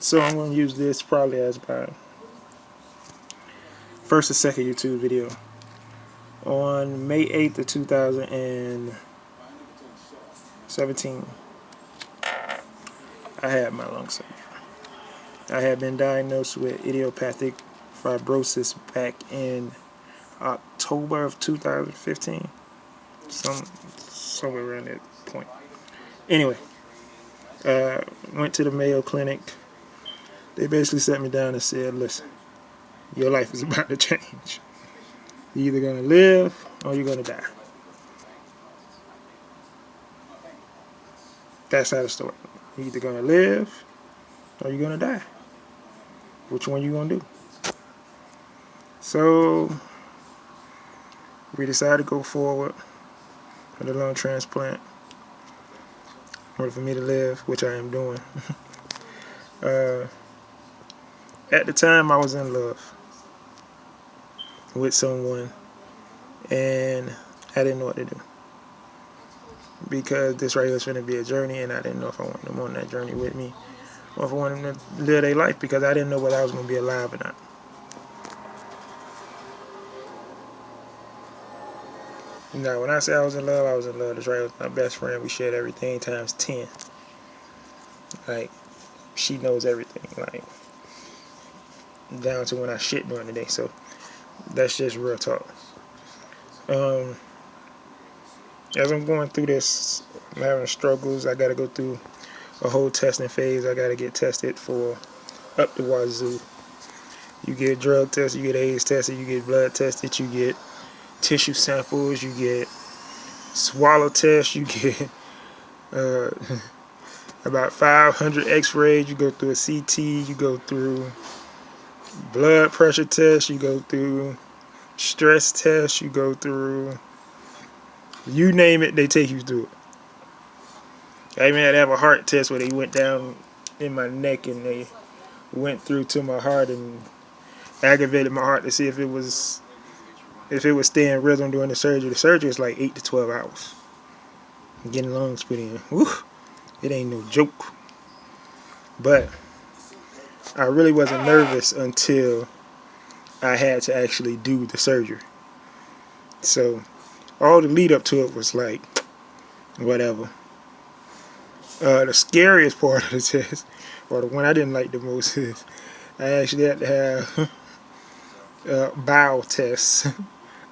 So I'm going to use this probably as my first or second YouTube video. On May 8th of 2017, I had my lung surgery. I had been diagnosed with idiopathic fibrosis back in October of 2015. Somewhere around that point. Anyway, went to the Mayo Clinic. They basically sat me down and said, listen, your life is about to change. You're either going to live or you're going to die. That's how the story. You're either going to live or you're going to die. Which one you going to do? So we decided to go forward with a lung transplant in order for me to live, which I am doing. At the time, I was in love with someone, and I didn't know what to do, because this right here was going to be a journey, and I didn't know if I wanted them on that journey with me, or if I wanted them to live their life, because I didn't know whether I was going to be alive or not. Now, when I say I was in love, I was in love. This right was my best friend. We shared everything times 10. Like, she knows everything, like, down to when I shit during the day. So that's just real talk. As I'm going through this, I'm having struggles. I got to go through a whole testing phase. I got to get tested for up the wazoo. You get drug tested, you get AIDS tested, you get blood tested, you get tissue samples, you get swallow tests, you get about 500 x-rays, you go through a CT, you go through blood pressure tests, you go through stress tests, you go through, you name it, they take you through it. I even had to have a heart test where they went down in my neck and they went through to my heart and aggravated my heart to see if it was staying in rhythm during the surgery. The surgery is like 8 to 12 hours. Getting lungs put in. Woo, it ain't no joke. But I really wasn't nervous until I had to actually do the surgery. So all the lead up to it was like, whatever. The scariest part of the test, or the one I didn't like the most, is I actually had to have bowel tests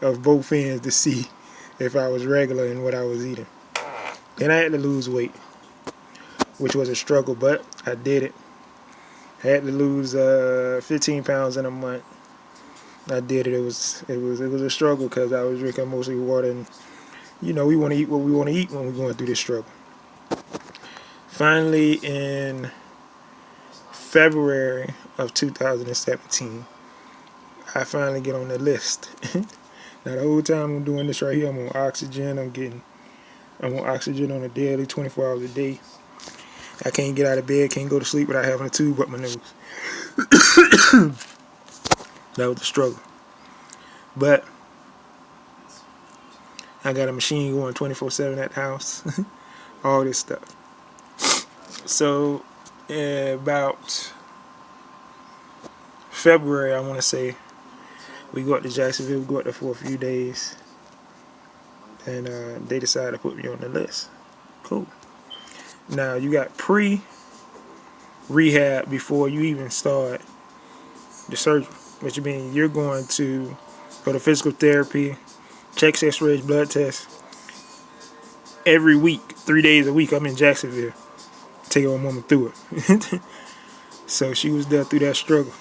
of both ends to see if I was regular in what I was eating. Then I had to lose weight, which was a struggle, but I did it. I had to lose 15 pounds in a month. I did it. It was a struggle because I was drinking mostly water, and you know, we want to eat what we want to eat when we're going through this struggle. Finally, in February of 2017, I finally get on the list. Now, the whole time I'm doing this right here, I'm on oxygen. I'm on oxygen on a daily, 24 hours a day. I can't get out of bed, can't go to sleep without having a tube up my nose. That was the struggle. But I got a machine going 24/7 at the house. All this stuff. So, about February, I want to say, we go up to Jacksonville, we go up there for a few days, and they decided to put me on the list. Cool. Now, you got pre-rehab before you even start the surgery, which means you're going to go to physical therapy, checks, x-rays, blood tests, every week, 3 days a week. I'm in Jacksonville, taking my mama through it. So she was there through that struggle.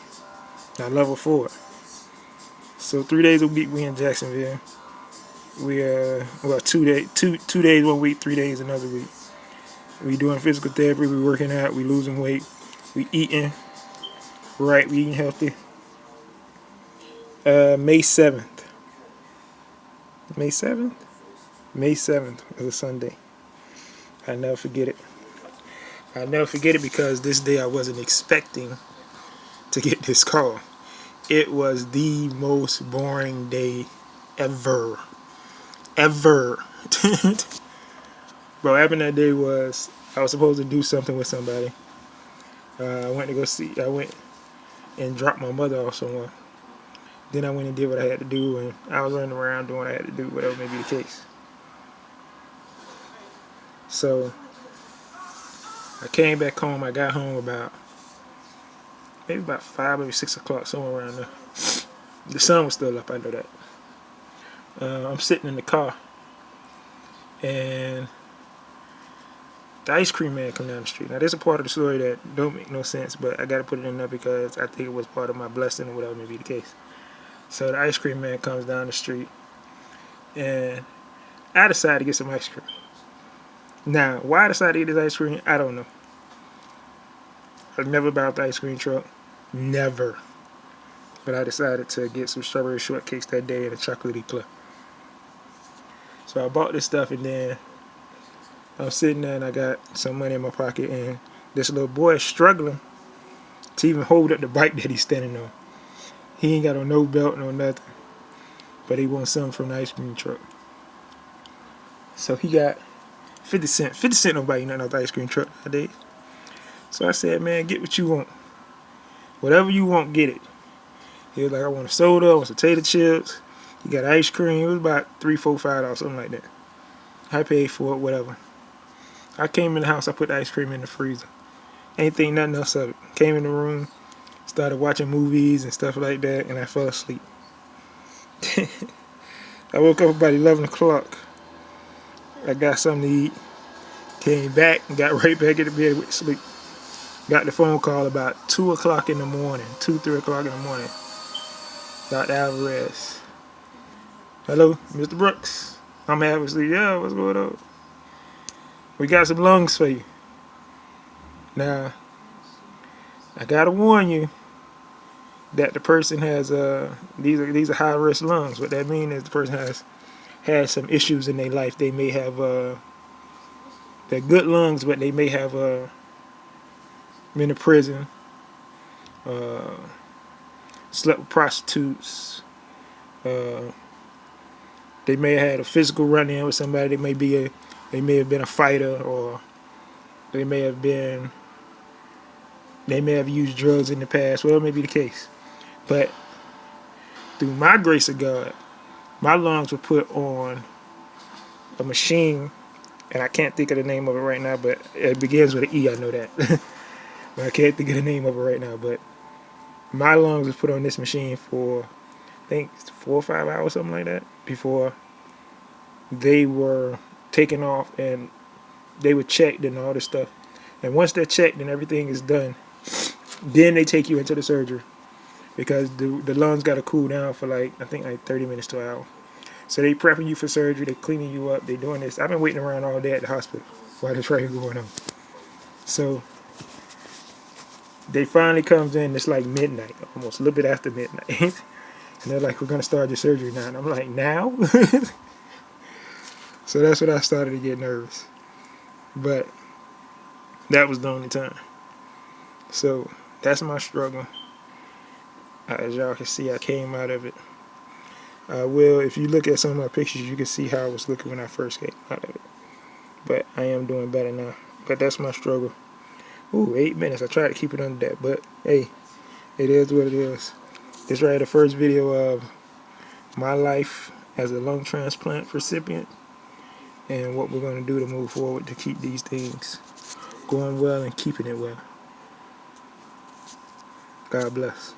I love her for it. So 3 days a week we in Jacksonville. We 2 days 1 week, 3 days another week. We doing physical therapy, we working out, we losing weight, we eating right, we eating healthy. May 7th. May 7th? May 7th was a Sunday. I never forget it. I never forget it because this day I wasn't expecting to get this call. It was the most boring day ever. Ever. Bro, what happened that day was I was supposed to do something with somebody. I went and dropped my mother off somewhere. Then I went and did what I had to do, and I was running around doing what I had to do, whatever may be the case. So I came back home. I got home about maybe about 5, maybe 6 o'clock, somewhere around there. The sun was still up. I know that. I'm sitting in the car, and the ice cream man come down the street. Now, there's a part of the story that don't make no sense, but I got to put it in there because I think it was part of my blessing or whatever may be the case. So the ice cream man comes down the street, and I decided to get some ice cream. Now, why I decided to get this ice cream, I don't know. I've never bought the ice cream truck. Never. But I decided to get some strawberry shortcakes that day and a chocolate eclair. So I bought this stuff, and then I'm sitting there and I got some money in my pocket, and this little boy is struggling to even hold up the bike that he's standing on. He ain't got on no belt, no nothing. But he wants something from the ice cream truck. So he got 50 cents. 50 cents nobody nothing off the ice cream truck nowadays. So I said, man, get what you want. Whatever you want, get it. He was like, I want a soda, I want some potato chips. He got ice cream. It was about $3, $4, $5, something like that. I paid for it, whatever. I came in the house, I put the ice cream in the freezer. Ain't think nothing else of it. Came in the room, started watching movies and stuff like that, and I fell asleep. I woke up about 11 o'clock. I got something to eat. Came back and got right back into bed with sleep. Got the phone call about 2 o'clock in the morning, 2, 3 o'clock in the morning. Dr. Alvarez. Hello, Mr. Brooks. I'm having sleep. Yeah, what's going on? We got some lungs for you. Now, I gotta warn you that the person has these are high risk lungs. What that means is the person has had some issues in their life. They may have they're good lungs, but they may have been in prison, slept with prostitutes. They may have had a physical run-in with somebody. They may have been a fighter, or they may have used drugs in the past. Whatever may be the case. But through my grace of God, my lungs were put on a machine, and I can't think of the name of it right now, but it begins with an E, I know that. But I can't think of the name of it right now. But my lungs was put on this machine for, I think, 4 or 5 hours, something like that, before they were taken off and they were checked and all this stuff. And once they're checked and everything is done, then they take you into the surgery, because the lungs got to cool down for I think 30 minutes to an hour. So they prepping you for surgery, they cleaning you up, they doing this. I've been waiting around all day at the hospital while this right here going on. So they finally comes in, it's like midnight, almost a little bit after midnight. And they're like, we're going to start your surgery now. And I'm like, now? So that's when I started to get nervous. But that was the only time. So that's my struggle. As y'all can see, I came out of it. If you look at some of my pictures, you can see how I was looking when I first came out of it. But I am doing better now. But that's my struggle. Ooh, 8 minutes. I tried to keep it under that. But, hey, it is what it is. This right here, the first video of my life as a lung transplant recipient, and what we're going to do to move forward to keep these things going well and keeping it well. God bless.